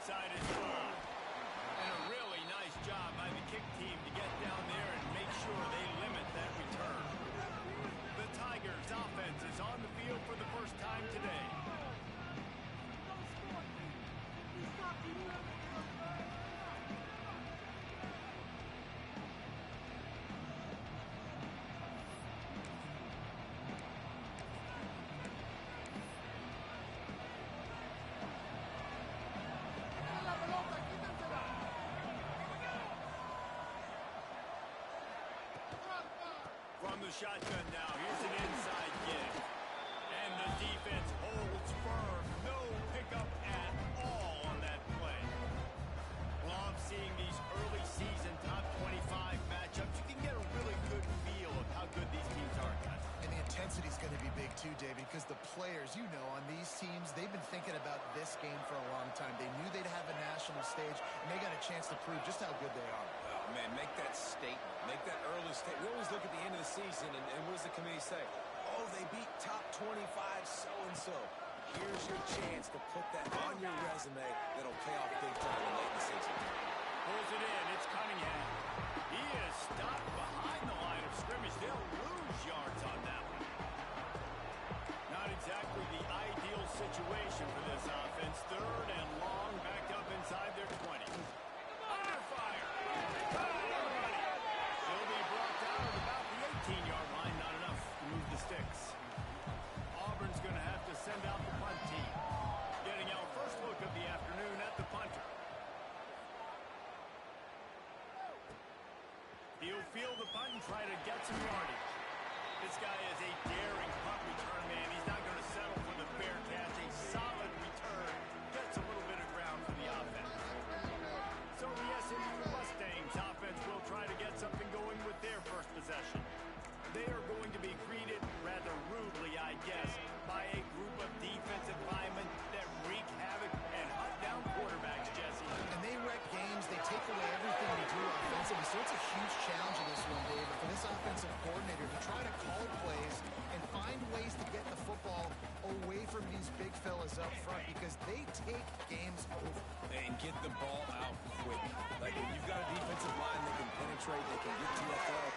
side is full. And a really nice job by the kick team to get down there and make sure they limit that return. The Tigers' offense is on the field for the first time today. From the shotgun now, here's an inside give. And the defense holds firm. No pickup at all on that play. Love seeing these early season top 25 matchups. You can get a really good feel of how good these teams are, guys. And the intensity is going to be big too, David, because the players, you know, on these teams, they've been thinking about this game for a long time. They knew they'd have a national stage, and they got a chance to prove just how good they are. Oh, man, make that statement. Make that early statement. We always look at the end of the season, and what does the committee say? Oh, they beat top 25 so-and-so. Here's your chance to put that on your resume that'll pay off big time late in the season. Pulls it in. It's Cunningham. He is stopped behind the line of scrimmage. They'll lose yards on that one. Not exactly the ideal situation for this offense. Third and long, backed up inside their 20. Under fire. He'll be brought down at about the 18-yard line. Not enough to move the sticks. Auburn's going to have to send out the punt team. Getting our first look of the afternoon at the punter. He'll field the punt and try to get some yardage. This guy is a daring punt return man. He's not going to settle for the fair catch. A solid return. Gets a little bit of ground for the offense. So the SMU Mustangs offense will try to get something going with their first possession. They are going to be greeted rather rudely, I guess, by a group of defensive linemen that wreak havoc and hunt down quarterbacks, Jesse. And they wreck games. They take away everything they do offensively. So it's a huge challenge in this one, David, for this offensive coordinator to try to call plays and find ways to get the football away from these big fellas up front because they take games over. And get the ball out quick. Like, when you've got a defensive line that can penetrate, they can get to your throw.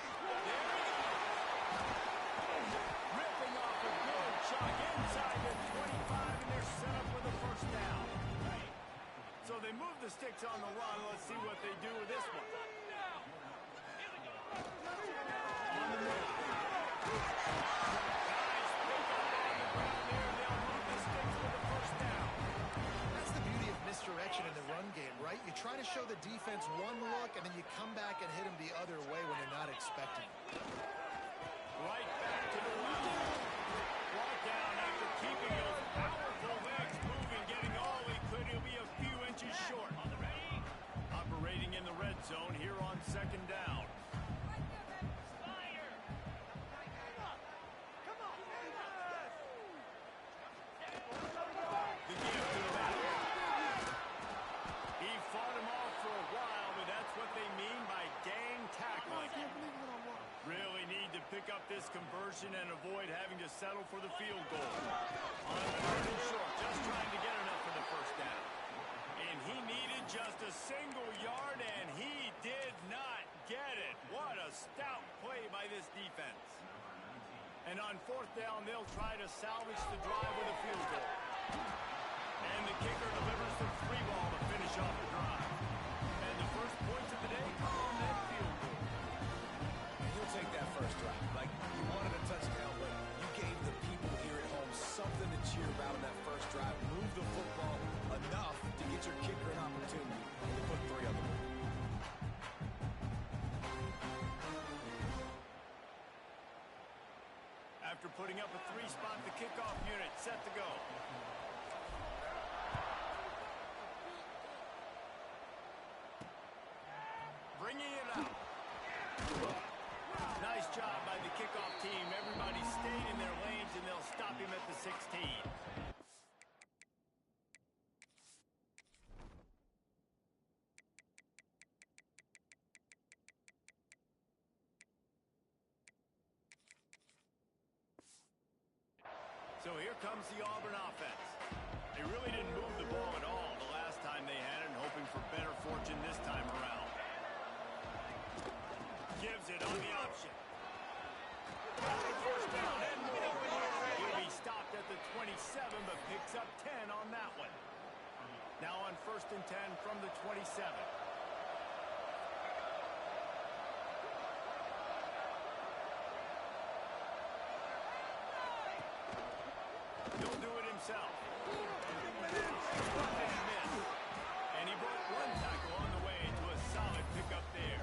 Ripping off a good chunk inside the 25, and they're set up for the first down. So they move the sticks on the run. Let's see what they do with this one. On the move. Guys, pick up on the ground there. They'll move the sticks for the first down. That's the beauty of misdirection in the run game, right? You try to show the defense one look, and then you come back and hit them the other way when they're not expecting it. Right back to the run. Brought down after keeping those powerful legs moving, getting all he could. He'll be a few inches short. Operating in the red zone here on second down. The give to the back. He fought him off for a while, but that's what they mean by gang tackling. Really need to pick up this conversion and avoid having to settle for the field goal. On third and short, just trying to get enough for the first down. And he needed just a single yard, and he did not get it. What a stout play by this defense. And on fourth down, they'll try to salvage the drive with a field goal. And the kicker delivers the free ball to finish off the drive. And the first points of the day come on that field goal. He'll take that first drive. Like, you wanted a touchdown, but you gave the people here at home something to cheer about in that first drive. Move the football enough to get your kicker an opportunity to put three on the board. After putting up a three-spot, the kickoff unit set to go. Bringing it up. Nice job by the kickoff team. Everybody stayed in their lanes, and they'll stop him at the 16. So here comes the Auburn offense. They really didn't move the ball at all the last time they had it. hoping for better fortune this time around. Gives it on the option. First down and more. He'll be stopped at the 27, but picks up 10 on that one. Now on 1st and 10 from the 27. He'll do it himself. And he broke one tackle on the way to a solid pickup there.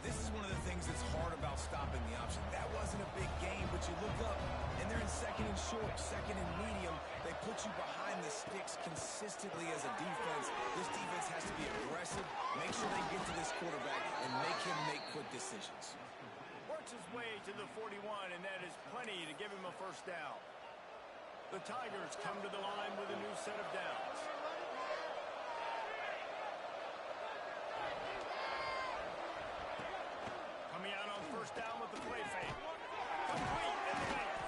This is one of the things that's hard about stopping the option. That wasn't a big gain, but you look up, and they're in 2nd and short, 2nd and medium. They put you behind the sticks consistently as a defense. This defense has to be aggressive, make sure they get to this quarterback, and make him make quick decisions. Works his way to the 41, and that is plenty to give him a first down. The Tigers come to the line with a new set of downs. Coming out on 1st down with the play fake. Complete in the lane.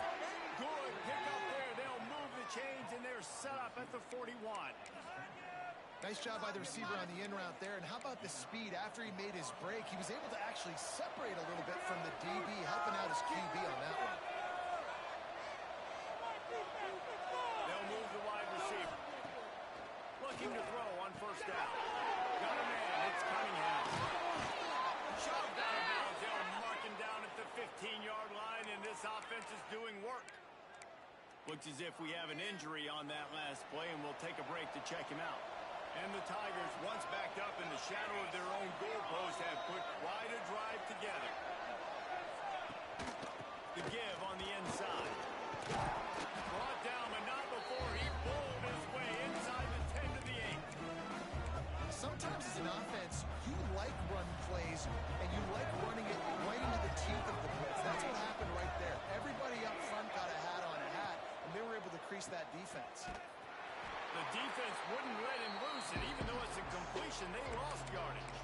Good pick up there. They'll move the chains, and they're set up at the 41. Nice job by the receiver on the in route there. And how about the speed after he made his break? He was able to actually separate a little bit from the DB, helping out his QB on that one. They'll move the wide receiver. Looking to throw on 1st down. Got a man. It's Cunningham. Shoved out of bounds. They'll mark him down at the 15-yard line, and this offense is doing work. Looks as if we have an injury on that last play, and we'll take a break to check him out. And the Tigers, once backed up in the shadow of their own goalpost, have put quite a drive together. The give on the inside. Brought down, but not before he bowled his way inside the 10 to the 8. Sometimes as an offense, you like run plays, and you like running it right into the teeth of the blitz. That's what happened right there. Everybody up front got a hat on a hat, and they were able to crease that defense. The defense wouldn't let him loose, and even though it's a completion, they lost yardage.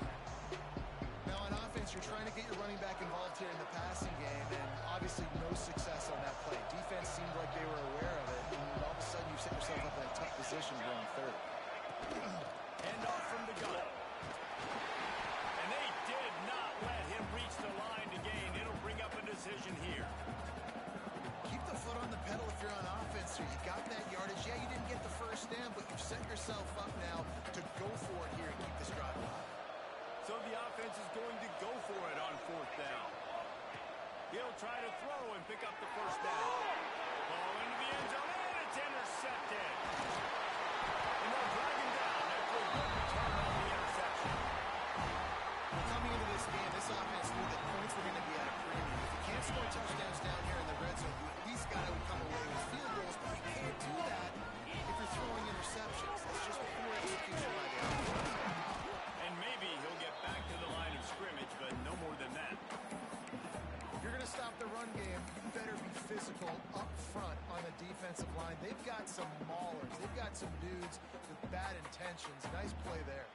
Now on offense, you're trying to get your running back involved here in the passing game, and obviously no success on that play. Defense seemed like they were aware of it, and all of a sudden you set yourself up in a tough position here on 3rd. Hand off from the gun. And they did not let him reach the line to gain. It'll bring up a decision here. Keep the foot on the pedal if you're on offense here. You got that yardage. Yeah, you didn't get the first down, but you've set yourself up now to go for it here and keep this drive alive. So the offense is going to go for it on 4th down. He'll try to throw and pick up the first down. Ball into the end zone, and it's intercepted. And they'll drag him down after a good return on the interception. Well, coming into this game, this offense knew that points were going to be at a premium. If you can't score touchdowns down here in the red zone, you at least got to come away with field goals, but you can't do that if you're throwing interceptions. That's just poor execution by the offense. And maybe he'll get back to the line of scrimmage, but no more than that. If you're going to stop the run game, you better be physical up front on the defensive line. They've got some maulers. They've got some dudes with bad intentions. Nice play there.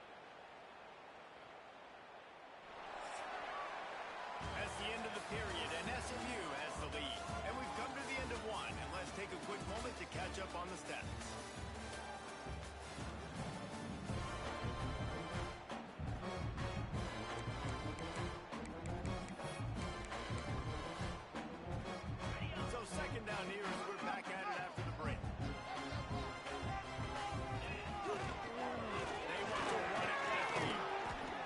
That's the end of the period, and SMU has the lead. And we've come to the end of one, and let's take a quick moment to catch up on the stats. So 2nd down here as we're back at it after the break. They want to run it with him.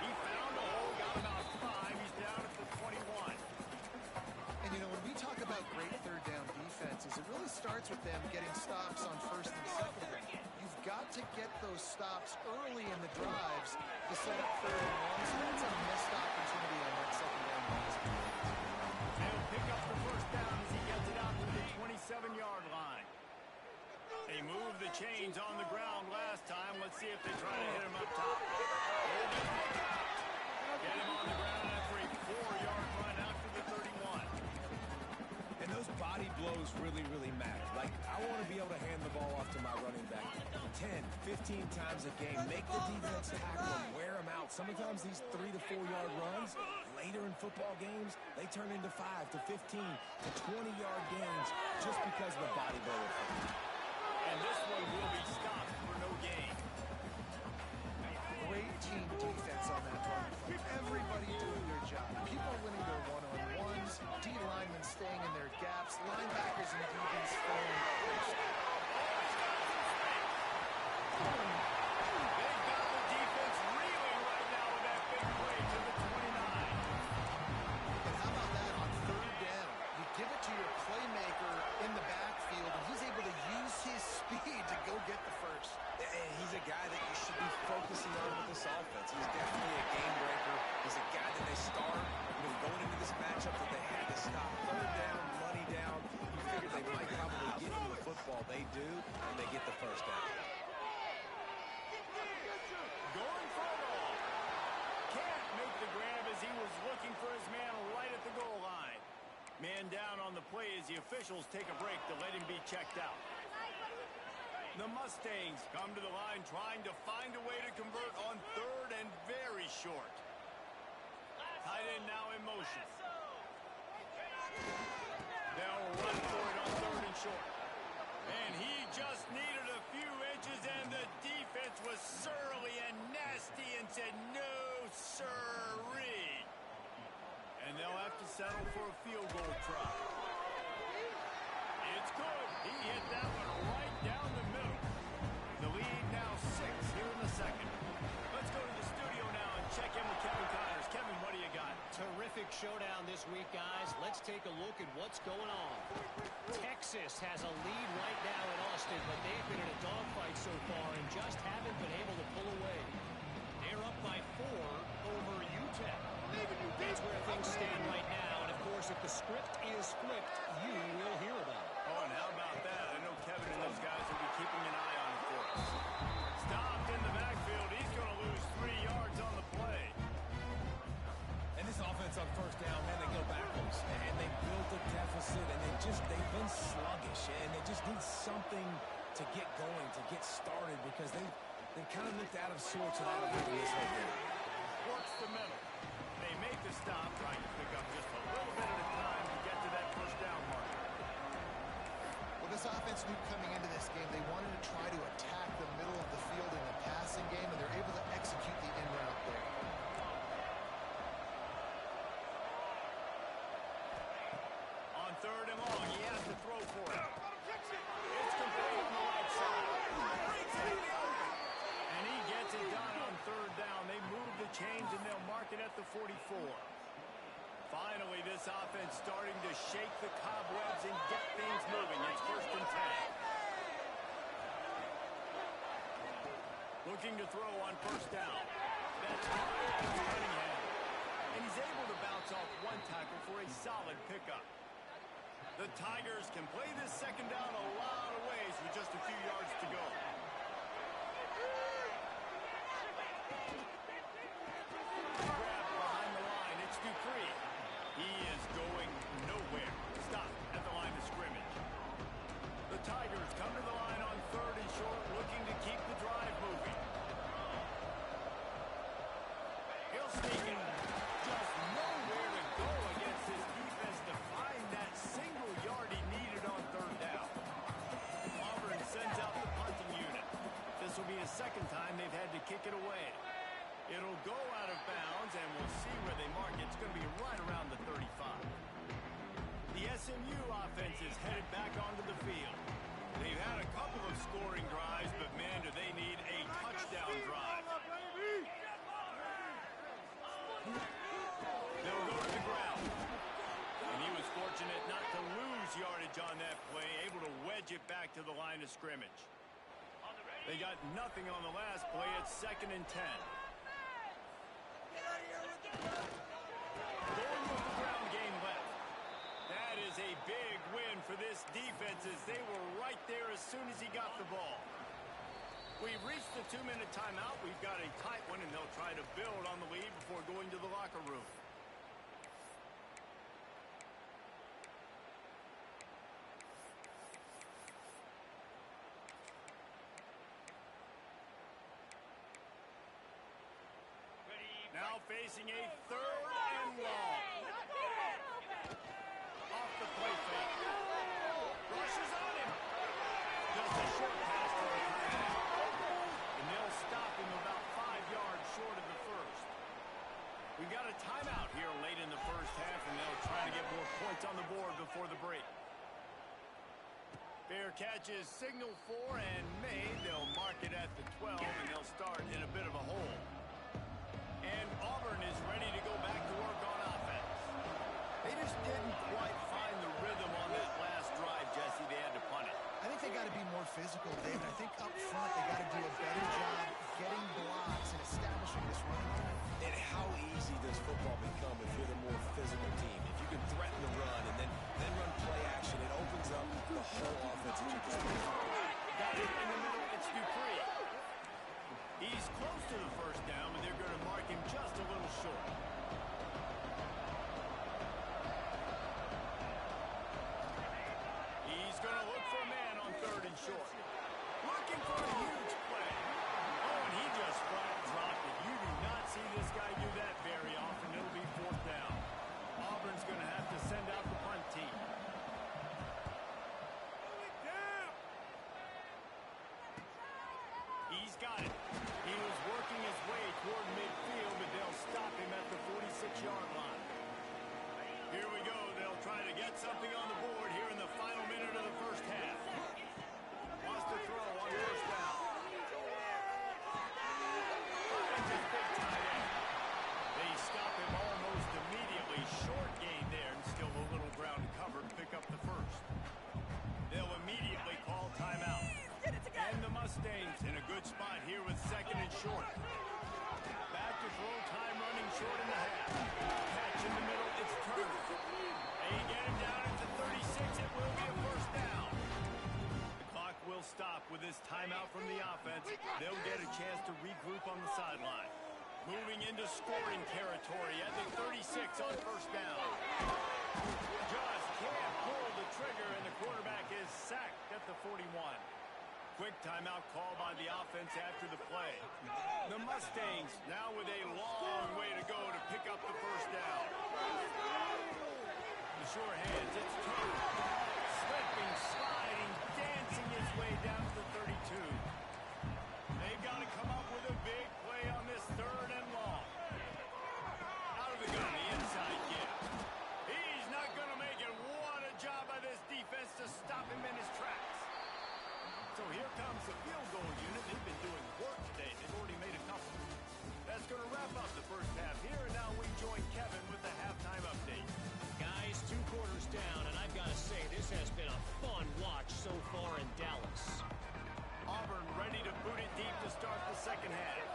He found a hole, got about 5. He's down at the 21. And, you know, when we talk about great 3rd down defenses, it really starts with them getting stops on 1st and 2nd down. You've got to get those stops early in the drives to set up 3rd and 1. So that's a missed opportunity on that 2nd down pass. They'll pick up the first down as he gets it out to the 27-yard line. They moved the chains on the ground last time. Let's see if they try to hit him up top. Get him on the ground after a 4-yard run out to the 31. And those body blows really, really matter. Like, I want to be able to hand the ball off to my running back 10, 15 times a game. Make the defense tackle them, wear them out. Sometimes these 3 to 4 yard runs, later in football games, they turn into 5 to 15 to 20-yard gains just because of the body blow effect. And this one will be stopped for no gain. team defense on that run play. Everybody doing their job. People winning their one-on-ones, D linemen staying in their gaps, linebackers and DBs filling first. They've got the defense reeling right now with that big play to the 29. And how about that on third down? You give it to your playmaker in the backfield, and he's able to use his speed to go get the first. And he's a guy that you should be focusing on with this offense. He's definitely a game breaker. He's a guy that they start going into this matchup that they had to stop. Third down, money down. You figure they might probably get him the football. They do, and they get the first down. Going for it all. Can't make the grab as he was looking for his man right at the goal line. Man down on the play as the officials take a break to let him be checked out. The Mustangs come to the line trying to find a way to convert on third and very short. Tight end now in motion. They'll run for it on third and short. And he just needed a few inches, and the defense was surly and nasty and said, no, sirree. And they'll have to settle for a field goal try. It's good. He hit that one right down the middle. The lead now 6 here in the second. Let's go to the studio now and check in with Kevin Connors. Kevin, what do you got? Terrific showdown this week, guys. Let's take a look at what's going on. Texas has a lead right now in Austin, but they've been in a dogfight so far and just haven't been able to pull away. They're up by 4 over UTEP. That's where things stand right now, and of course, if the script is flipped, you will hear about it. Oh, and how about that? I know Kevin and those guys will be keeping an eye on it for us. Stopped in the backfield. He's going to lose 3 yards on the play. And this offense on first down, man, they go backwards. And they built a deficit, and they've been sluggish. And they just need something to get going, to get started, because they kind of looked out of sorts and out of rhythm this whole game. Works the middle. They make the stop, trying to pick up just a little bit at a time to get to that first down marker. Well, this offense knew coming into this game they wanted to try to attack the middle of the field in the passing game, and they're able to execute the in route there. On third and long, he has to throw for it. It's complete on the right side. And he gets it done on third down. They move the chains, and they'll mark it at the 44. Finally, this offense starting to shake the cobwebs and get things moving. It's first and 10. Looking to throw on first down. That's Cunningham. And he's able to bounce off one tackle for a solid pickup. The Tigers can play this second down a lot of ways with just a few yards to go. Grab behind the line. It's Dupree. He is going nowhere. Stop at the line of scrimmage. The Tigers come to the line on third and short, looking to keep the drive moving. He'll sneak it. Just nowhere to go against this defense to find that single yard he needed on third down. Auburn sends out the punting unit. This will be the second time they've had to kick it away. It'll go out of bounds, and we'll see where they mark it. It's going to be right around the 35. The SMU offense is headed back onto the field. They've had a couple of scoring drives, but, man, do they need a touchdown drive. They'll go to the ground. And he was fortunate not to lose yardage on that play, able to wedge it back to the line of scrimmage. They got nothing on the last play. It's second and 10. Going with the ground game left. That is a big win for this defense as they were right there as soon as he got the ball. We've reached the 2-minute timeout. We've got a tight one, and they'll try to build on the lead before going to the locker room. Now facing a third and long. Off the play fake. Rushes on him. Just a short pass to the tight end. And they'll stop him about 5 yards short of the first. We've got a timeout here late in the first half, and they'll try to get more points on the board before the break. Fair catch is signaled for and made. They'll mark it at the 12, and they'll start in a bit of a hole. And Auburn is ready to go back to work on offense. They just didn't quite find the rhythm on that last drive, Jesse. They had to punt it. I think they got to be more physical, David. I think up front they got to do a better job getting blocks and establishing this running game. And how easy does football become if you're the more physical team? If you can threaten the run and then run play action, it opens up the whole offense that you can. Got it in the middle. It's Dupree. He's close to the first down, but they're going to mark him just a little short. He's going to look for a man on 3rd and short. Looking for a huge play. Oh, and he just flat dropped it. You do not see this guy do that very often. It'll be 4th down. Auburn's going to have to send out the punt team. He's got it. He was working his way toward midfield, but they'll stop him at the 46-yard line. Here we go. They'll try to get something on the board here in the final minute of the first half. Wants to throw on 1st down. Finds his big tight end. They stop him almost immediately. Short gain there, and still a little ground to cover to pick up the first. They'll immediately call timeout. And the Mustangs in a good spot here with 2nd and short. Back to throw, time running short in the half. Catch in the middle, it's Turner. They get him down into 36, it will be a 1st down. The clock will stop with this timeout from the offense. They'll get a chance to regroup on the sideline. Moving into scoring territory at the 36 on 1st down. Just can't pull the trigger, and the quarterback is sacked at the 41. Quick timeout call by the offense after the play. The Mustangs now with a long way to go to pick up the 1st down. The sure hands, it's Turner. Slipping, sliding, dancing his way down to the 32. They've got to come up with a big play on this 3rd and long. Out of the gun, the inside give. He's not going to make it. What a job by this defense to stop him in his tracks. So here comes the field goal unit. They've been doing work today. They've already made a couple. That's going to wrap up the first half here, and now we join Kevin with the halftime update. Guys, 2 quarters down, and I've got to say, this has been a fun watch so far in Dallas. Auburn ready to boot it deep to start the second half.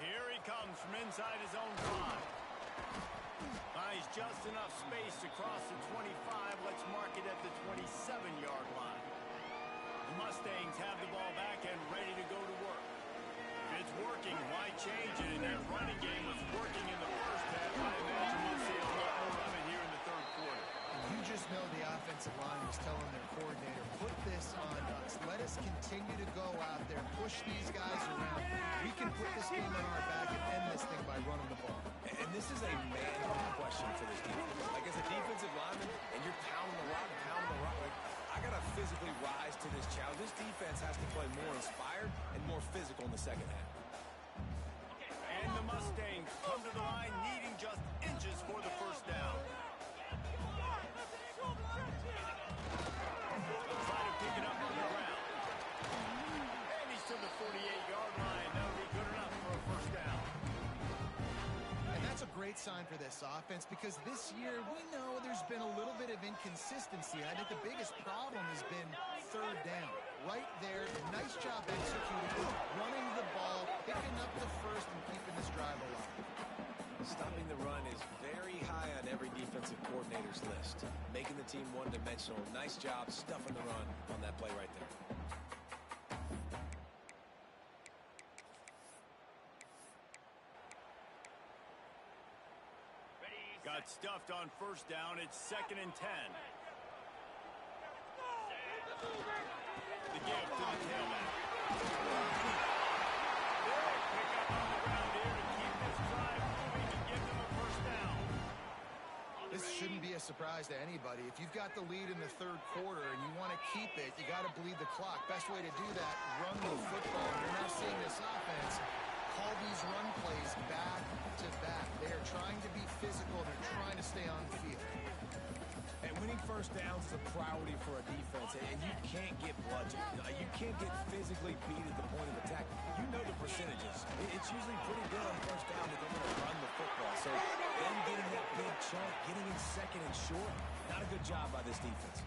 Here he comes from inside his own 5. Buys just enough space across the 25. Let's mark it at the 27-yard line. The Mustangs have the ball back and ready to go to work. If it's working, why change it? And that running game was working in the first half. I imagine we'll see a lot more of it here in the 3rd quarter. You just know the offensive line was telling their coordinator, put this on us. Let us continue to go out there, push these guys around. We can put this game on our back and end this thing by running the ball. And this is a manhood question for this defense. Like, as a defensive lineman, and you're pounding the rock, like, I got to physically rise to this challenge. This defense has to play more inspired and more physical in the second half. And the Mustangs come to the line needing just inches for the 1st down. They'll try to pick it up on the ground. And he's to the 48-yard line. That'll be good enough for a 1st down. And that's a great sign for this offense because this year we know there's been a little bit of inconsistency. I think the biggest problem has been 3rd down. Right there, nice job executing, running the ball, picking up the first and keeping this drive alive. Stopping the run is very high on every defensive coordinator's list. Making the team one-dimensional. Nice job stuffing the run on that play right there. Got stuffed on 1st down. It's 2nd and 10. The give to the tailback. Big pickup on the ground here to keep this drive moving and give them a 1st down. This shouldn't be a surprise to anybody. If you've got the lead in the third quarter and you want to keep it, you got to bleed the clock. Best way to do that, run the football. And you're now seeing this offense call these run plays back to back. They are trying to be physical. They're trying to stay on the field. And winning first downs is a priority for a defense, and you can't get bludgeoned. You can't get physically beat at the point of attack. You know the percentages. It's usually pretty good on first down that they're going to run the football. So them getting that big chunk, getting in second and short, not a good job by this defense.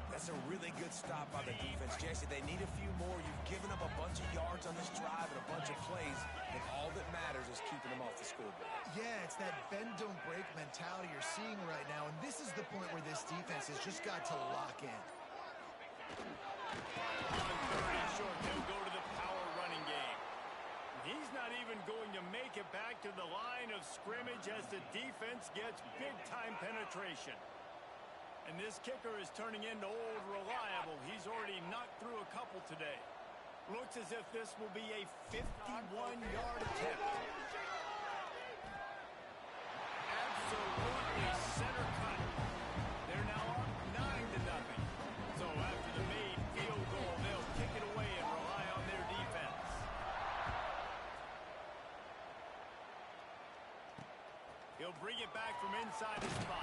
That's a really good stop by the defense. Jesse, they need a few more. You've given up a bunch of yards on this drive and a bunch of plays, and all that matters is keeping them off the scoreboard. Yeah, it's that bend, don't break mentality you're seeing right now, and this is the point where this defense has just got to lock in. On third and short, they'll go to the power running game. He's not even going to make it back to the line of scrimmage as the defense gets big-time penetration. And this kicker is turning into old reliable. He's already knocked through a couple today. Looks as if this will be a 51-yard attempt. Absolutely center cut. They're now up 9-0. So after the made field goal, they'll kick it away and rely on their defense. He'll bring it back from inside his 5.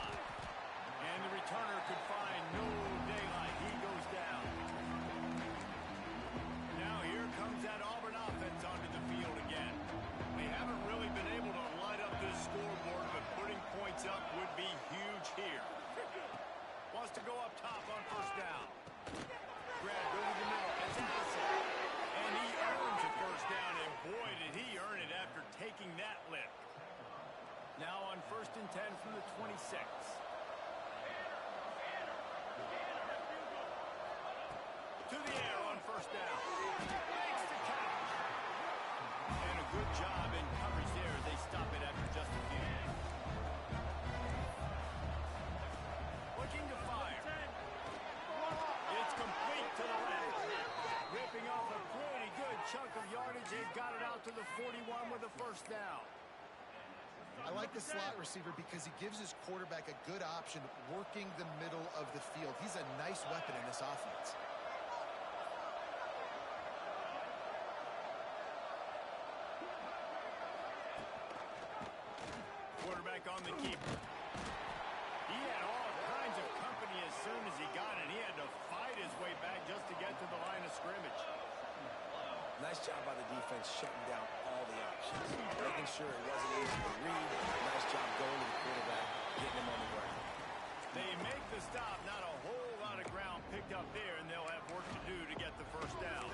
And the returner could find no daylight. He goes down. Now here comes that Auburn offense onto the field again. They haven't really been able to light up this scoreboard, but putting points up would be huge here. Wants to go up top on first down. Grab over the middle. It's Addison. And he earns a first down, and boy, did he earn it after taking that lift. Now on 1st and 10 from the 26. To the air on first down. Makes the catch. And a good job in coverage there as they stop it after just a few. Looking to fire. It's complete to the left. Ripping off a pretty good chunk of yardage. They've got it out to the 41 with a first down. I like the slot receiver because he gives his quarterback a good option working the middle of the field. He's a nice weapon in this offense. Quarterback on the keeper. He had all kinds of company as soon as he got it. He had to fight his way back just to get to the line of scrimmage. Nice job by the defense shutting down all the options, making sure it wasn't easy to read. Nice job going to the quarterback, getting him on the ground. They make the stop. Not a whole lot of ground picked up there, and they'll have work to do to get the first down.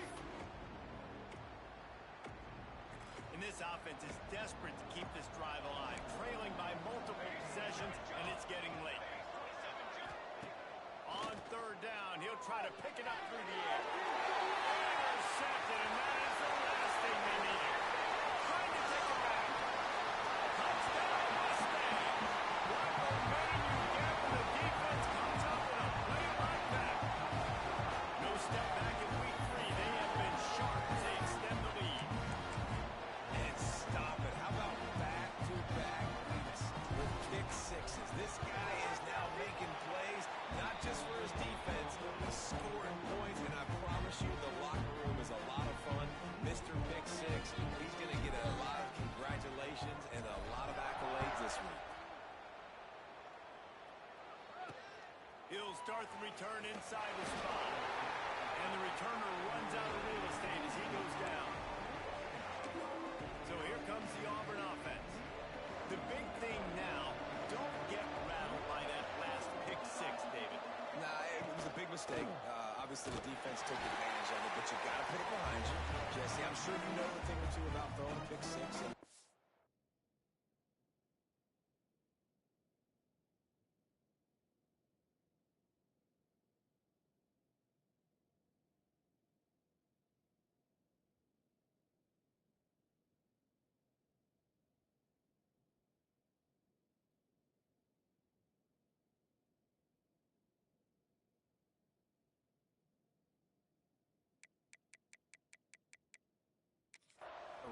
And this offense is desperate to keep this drive alive, trailing by multiple possessions, and it's getting late. On third down, he'll try to pick it up through the air. Intercepted, and that is the last thing they needed. Trying to take it back. Touchdown, Mustang. What momentum you get when the defense comes up with a play like that. No step back in week 3. They have been sharp as they extend the lead. And stop it. How about back-to-back weeks with pick sixes? This guy is now making plays, not just for his defense, he's scoring points, and I promise you the locker room is a lot of fun. Mr. Pick Six, he's going to get a lot of congratulations and a lot of accolades this week. He'll start the return inside the spot. And the returner runs out of real estate as he goes down. So here comes the Auburn offense. The big thing now, don't get rattled by that last pick 6, David. Nah, it was a big mistake. Obviously, the defense took advantage of it, but you got to put it behind you. Jesse, I'm sure you know a thing or two about throwing a pick 6. And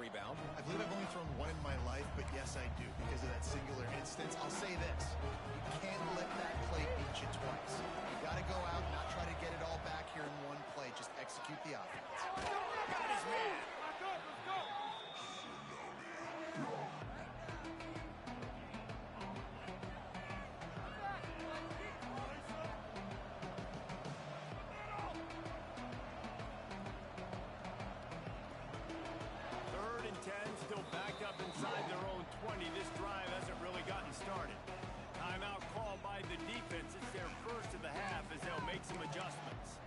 rebound. I believe I've only thrown one in my life, but yes, I do, because of that singular instance. I'll say this. You can't let that play beat you twice. You got to go out and not try to get it all back here in one play. Just execute the offense. Got his man. Let's go. Third and 10, still backed up inside their own 20. This drive hasn't really gotten started. Timeout called by the defense. It's their first of the half as they'll make some adjustments.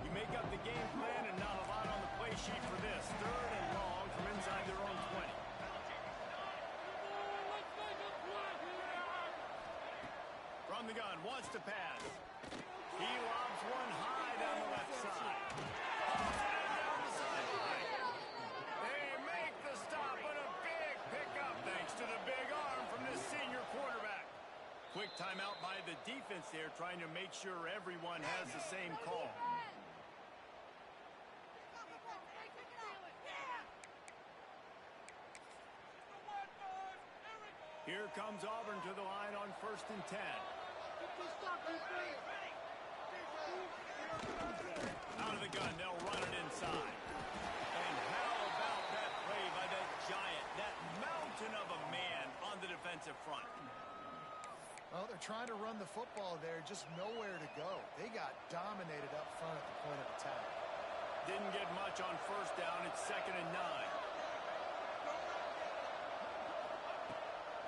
You make up the game plan and not a lot on the play sheet for this. Third and long from inside their own 20. From the gun, wants to pass. He lobs one high down the left side. Down the sideline. They make the stop, but a big pickup thanks to the big arm from this senior quarterback. Quick timeout by the defense there, trying to make sure everyone has the same call. Here comes Auburn to the line on 1st and 10. Out of the gun, they'll run it inside. And how about that play by that giant, that mountain of a man on the defensive front? Well, they're trying to run the football there, just nowhere to go. They got dominated up front at the point of attack. Didn't get much on 1st down. It's 2nd and 9.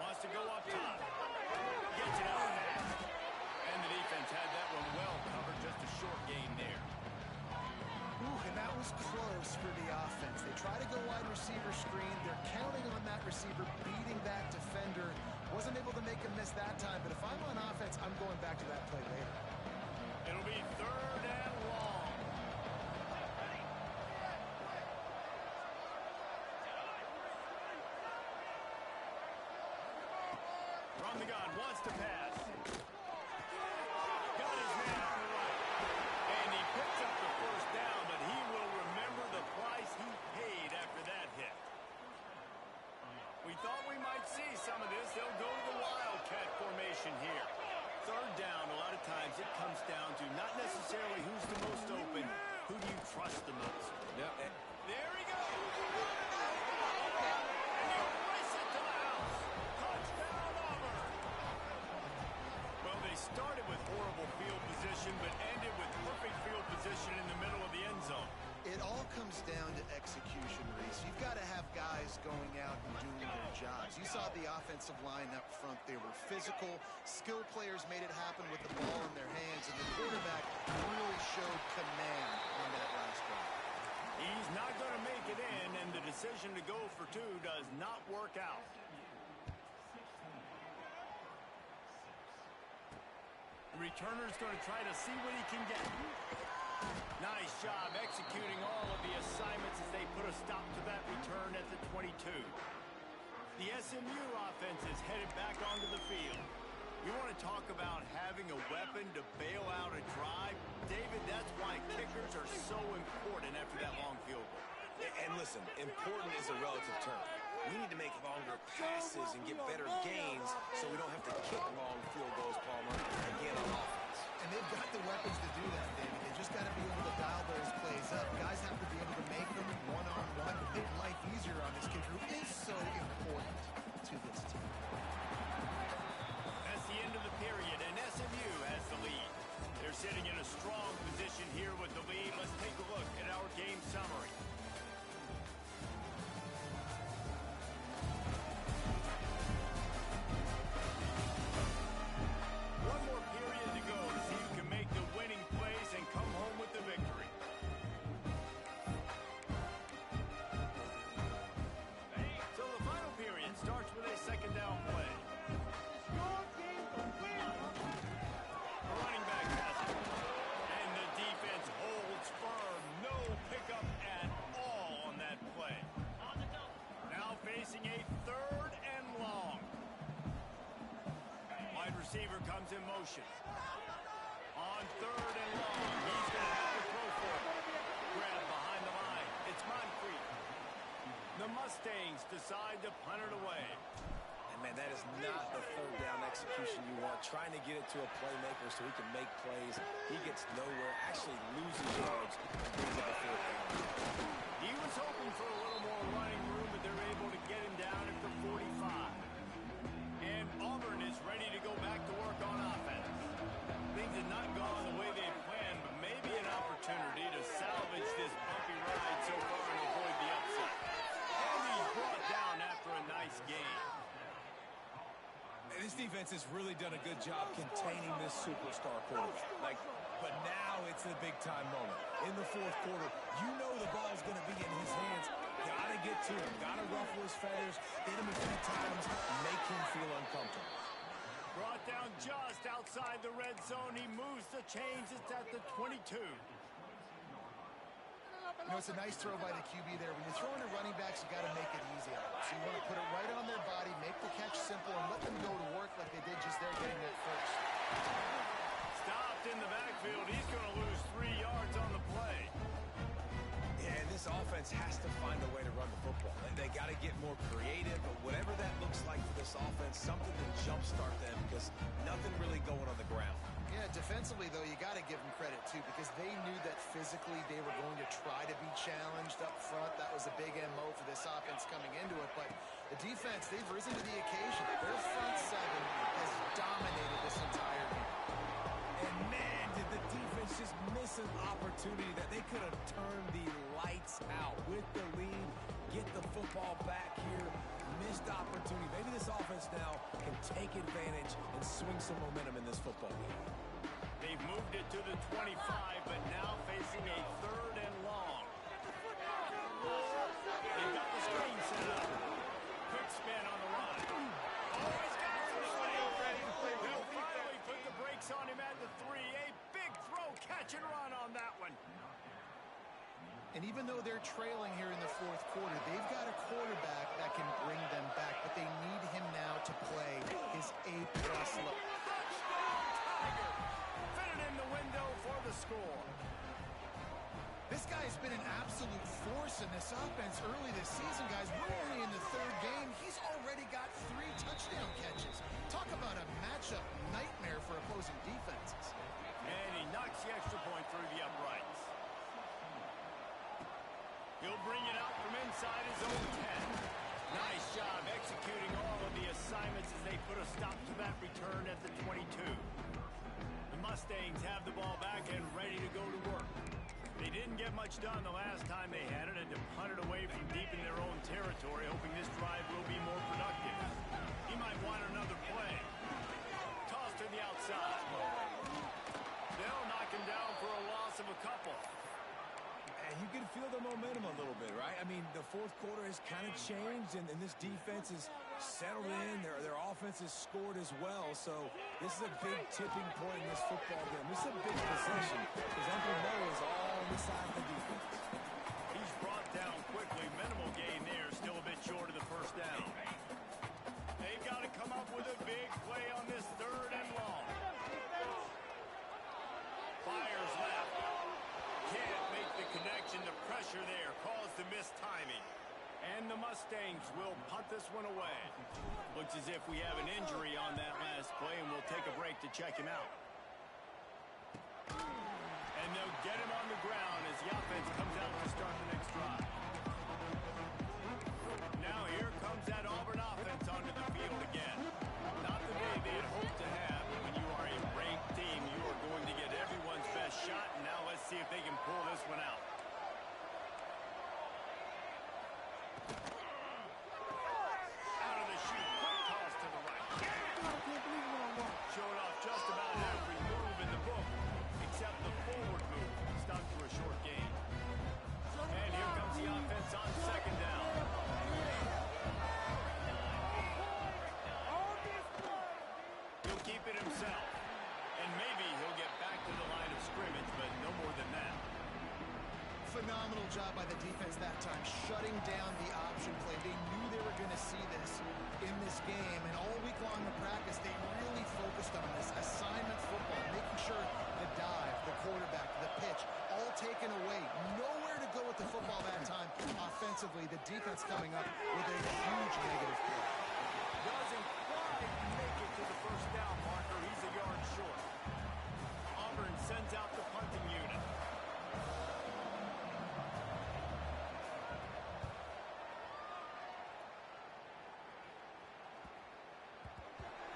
Wants to go up top. Gets it out fast. And the defense had that one well covered. Just a short gain there. Ooh, and that was close for the offense. They try to go wide receiver screen. They're counting on that receiver beating that defender. Wasn't able to make him miss that time, but if I'm on offense, I'm going back to that play later. It'll be 3rd and long. From the gun, wants to pass. Got his man on the right. And he picks up the 1st down, but he will remember the price he paid after that hit. We thought we might see some of this. They'll go to the Wildcat formation here. 3rd down, a lot of times it comes down to not necessarily who's the most open, who do you trust the most. Yep. There he goes. And he'll race it to the house. Touchdown, Auburn. Well, they started with horrible field position, but ended with perfect field position in the middle of the end zone. It all comes down to execution, Reese. You've got to have guys going out and doing their jobs. You saw the offensive line up front. They were physical. Skilled players made it happen with the ball in their hands, and the quarterback really showed command on that last drive. He's not going to make it in, and the decision to go for 2 does not work out. The returner's going to try to see what he can get. Nice job executing all of the assignments as they put a stop to that return at the 22. The SMU offense is headed back onto the field. You want to talk about having a weapon to bail out a drive? David, that's why kickers are so important after that long field goal. And listen, important is a relative term. We need to make longer passes and get better gains so we don't have to kick long field goals, Palmer, again on offense. And they've got the weapons to do that, David. They just got to be able to dial those plays up. Guys have to be able to make them one-on-one to make life easier on this kid who is so important to this team. That's the end of the period, and SMU has the lead. They're sitting in a strong position here with the lead. Let's take a look at our game summary. One more period to go to see who can make the winning plays and come home with the victory. So the final period starts with a 2nd down play. A running back has it. And the defense holds firm. No pickup at all on that play. Now facing a 3rd and long. Wide receiver comes in motion. On 3rd and long, he's going to have Mustangs decide to punt it away. And, man, that is not the third down execution you want. Trying to get it to a playmaker so he can make plays. He gets nowhere, actually loses yards, and brings up a fourth down. He was hoping for a little more running room, but they're able to get him down at the 45. And Auburn is ready to go back to work on offense. Things have not gone the way they had planned, but maybe an opportunity to salvage this bumpy ride so far and avoid the upset. And he's brought down after a nice game. And this defense has really done a good job containing this superstar quarterback. But now it's the big-time moment. In the fourth quarter, you know the ball's going to be in his hands. Got to get to him. Got to ruffle his feathers, hit him a few times, make him feel uncomfortable. Brought down just outside the red zone. He moves the chains. It's at the 22. You know, it's a nice throw by the QB there. When you're throwing to running backs, you got to make it easy on them. So you want to put it right on their body, make the catch simple, and let them go to work like they did just there getting that first. Stopped in the backfield. He's going to lose 3 yards on the play. Yeah, this offense has to find a way to run the football. They got to get more creative, but whatever that looks like for this offense, something to jumpstart them because nothing really going on the ground. Yeah, defensively, though, you got to give them credit, too, because they knew that physically they were going to try to be challenged up front. That was a big MO for this offense coming into it. But the defense, they've risen to the occasion. Their front seven has dominated this entire game. And, man, did the defense just miss an opportunity that they could have turned the lights out with the lead, get the football back here. Missed opportunity. Maybe this offense now can take advantage and swing some momentum in this football game. They've moved it to the 25, but now facing a 3rd and long. They've got the screen set up. Quick spin on the run. Oh, he's got some speed. They'll finally put the brakes on him at the 3. A big throw, catch and run on that one. And even though they're trailing here in the fourth quarter, they've got a quarterback that can bring them back, but they need him now to play his A-plus look. Touchdown, Tiger! Fitted in the window for the score. This guy's been an absolute force in this offense early this season, guys. We're only in the 3rd game. He's already got 3 touchdown catches. Talk about a matchup nightmare for opposing defenses. And he knocks the extra point through the uprights. He'll bring it out from inside his own 10. Nice job executing all of the assignments as they put a stop to that return at the 22. The Mustangs have the ball back and ready to go to work. They didn't get much done the last time they had it and to punt it away from deep in their own territory, hoping this drive will be more productive. He might want another play. Toss to the outside. They'll knock him down for a loss of a couple. And you can feel the momentum a little bit, right? I mean, the fourth quarter has kind of changed, and this defense is settled in. Their offense has scored as well. So this is a big tipping point in this football game. This is a big possession because Uncle Mo is all on the side of the defense. He's brought down quickly. Minimal gain there. Still a bit short of the first down. They've got to come up with a big play on this 3rd and long. Fires left. Can't make the connection. The pressure there caused the missed timing. And the Mustangs will punt this one away. Looks as if we have an injury on that last play, and we'll take a break to check him out. And they'll get him on the ground as the offense comes out to start the next drive. Now here comes that Auburn offense onto the field again. Not the day they had hoped to have. When you are a ranked team, you are going to get everyone's best shot. And now let's see if they can pull this one out. Out of the chute, quick toss to the right. Showed off just about every move in the book, except the forward move. Stopped for a short gain. And here comes the offense on 2nd down. He'll keep it himself. And maybe he'll get back to the line of scrimmage, but no more than that. Phenomenal job by the defense that time, shutting down the option play. They knew they were going to see this in this game, and all week long in practice, they really focused on this assignment football, making sure the dive, the quarterback, the pitch, all taken away. Nowhere to go with the football that time. Offensively, the defense coming up with a huge negative play. Doesn't quite make it to the first down marker. He's a yard short. Auburn sends out the punting unit.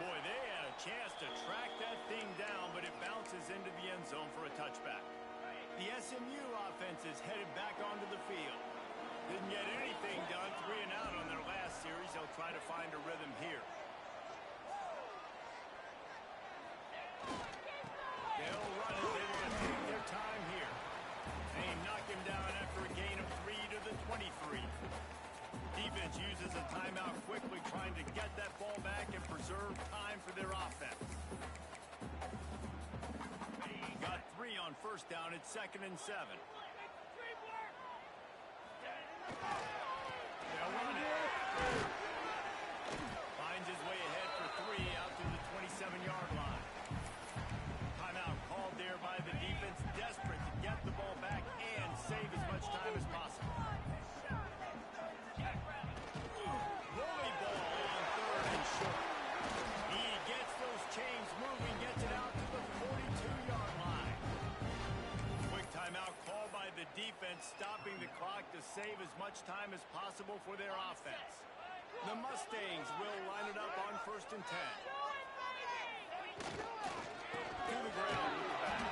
Boy, they had a chance to track that thing down, but it bounces into the end zone for a touchback. The SMU offense is headed back onto the field. Didn't get anything done, 3 and out on their last series. They'll try to find a rhythm here. They'll run it. They're going to take their time here. They knock him down after a gain of 3 to the 23. Defense uses a timeout quickly, trying to get that ball back and preserve time for their offense. Got 3 on first down. It's 2nd and 7. They'll run it. Finds his way ahead for 3 out to the 27-yard line. Timeout called there by the defense, desperate to get the ball back and save as much time as possible. Bully ball on 3rd and short. He gets those chains moving, gets it out to the 42-yard line. Quick timeout called by the defense, stopping the clock to save as much time as possible for their offense. The Mustangs will line it up on 1st and 10. To the ground with the back.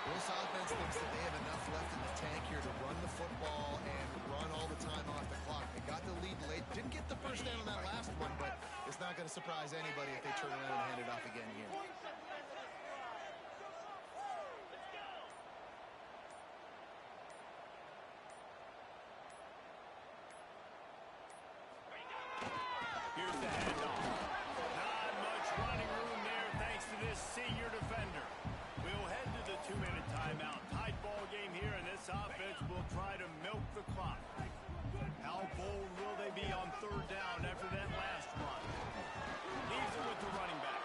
This offense thinks that they have enough left in the tank here to run the football and run all the time off the clock. They got the lead late. Didn't get the first down on that last one, but it's not going to surprise anybody if they turn around and hand it off again here. Here's the handoff. Not much running room there thanks to this senior defender. We'll head to the 2-minute timeout. Tight ball game here, and this offense will try to milk the clock. How bold will they be on 3rd down after that last run? Leaves it with the running back.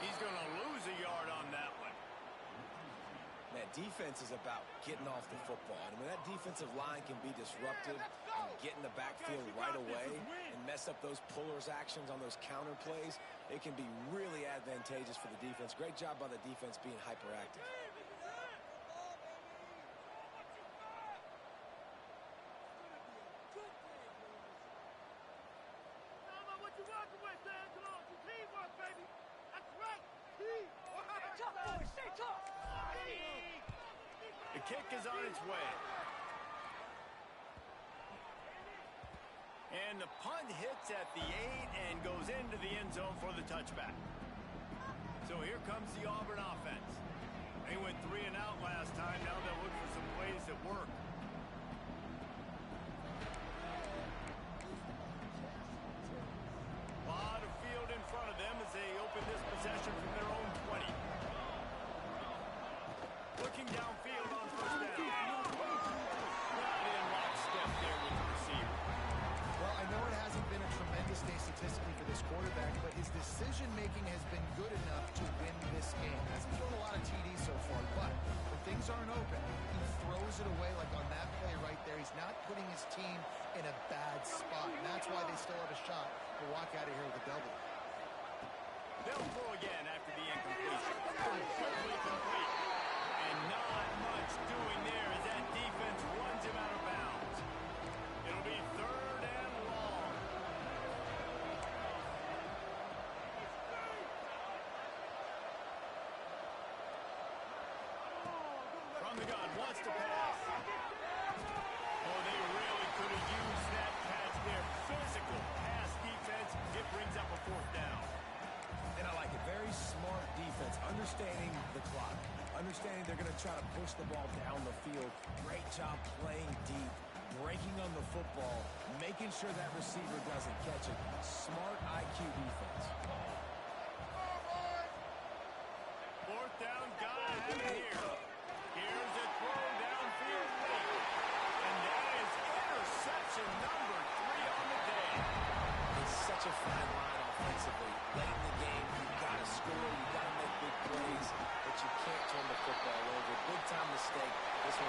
He's going to lose a yard on that one. Man, defense is about getting off the football. And when that defensive line can be disruptive and get in the backfield right away and mess up those pullers actions on those counter plays, it can be really advantageous for the defense. Great job by the defense being hyperactive. The kick is on its way. And the punt hits at the 8 and goes into the end zone for the touchback. So here comes the Auburn offense. They went 3 and out last time. Now they'll look for some plays that work. A lot of field in front of them as they open this possession from their own 20. Looking downfield on first down. Right in lockstep there with the receiver. Well, I know it hasn't been a tremendous day statistically for this quarterback, but his decision-making has been good enough to win this game. Hasn't thrown a lot of TDs so far, but when things aren't open, he throws it away like on that play right there. He's not putting his team in a bad spot, and that's why they still have a shot to walk out of here with a double. They'll throw again after the incompletion. Completely complete. And not much doing there as that defense runs him out of bounds. It'll be 3rd and long. From the gun, wants to pass. Oh, they really could have used that catch there. Physical pass defense. It brings up a 4th down. And I like it. Very smart defense, understanding the clock, understanding they're going to try to push the ball down the field. Great job playing deep, breaking on the football, making sure that receiver doesn't catch it. Smart IQ defense. 4th down, gotta have it here. Here's a throw downfield late. And that is interception number 3 on the day. It's such a fine line offensively. Late in the game, you've got to score, you've got to make big plays, but you can't turn the football over. Big time mistake. This